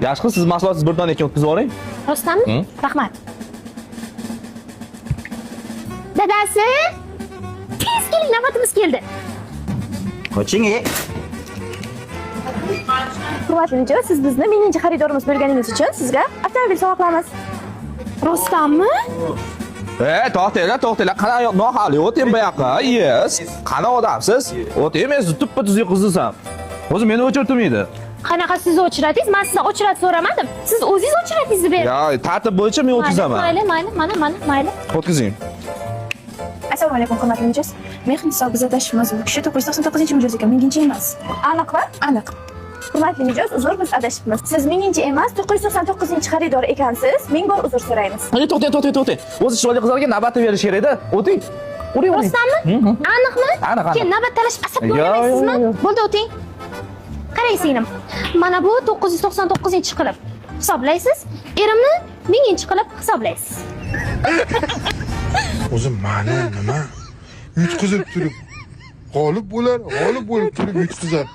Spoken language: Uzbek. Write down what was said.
Yaxshi qilib siz mahsulotsiz bir dona ekan o'tkazib yuboring. Rostdanmi? Rahmat. Dadasi? Tez keling, navbatimiz keldi. Qoching. Hurmatli ijro, siz bizni minginchi xaridorimiz bo'lganingiz uchun sizga avtomobil sovg'a qilamiz. Rostdanmi? To'xtanglar. Qana nohali o'ting bu yoqqa. Yes. Qana odamsiz? O'ting, men sizni tuppa-tuz yiqizsam. O'zi meni o'chirtirmaydi. Qanaqa siz o'chiradingiz? Men sizdan o'chirat so'ramadim. Siz o'zingiz o'chiratingizni bering. Ya, tartib bo'yicha men o'tkazaman. Mayli. O'tkazing. Assalomu alaykum, hurmatli mijoz. Mehnat hisobiga tashrifimiz bu kishi 999-mijoz ekan, minginchi emas. Aniqmi? Aniq. Hurmatli mijoz, uzr, biz adashibmiz. Siz minginchi emas, 999-xaridor ekansiz. Ming bor uzr so'raymiz. To'xtang. O'zi chiroyli qizlarga navbatni berish kerak eda. O'ting. O'ring. Rostdanmi? Aniqmi? Aniq. Keyin navbat talashib asab ko'rmaysizmi? Bo'ldi, o'ting. Qarang singlim. Mana bu 999-qilib hisoblaysiz. Erimni 1000-qilib hisoblaysiz. O'zi ma'lum nima? Yutqizib turib g'olib bo'lib turib yutqizar.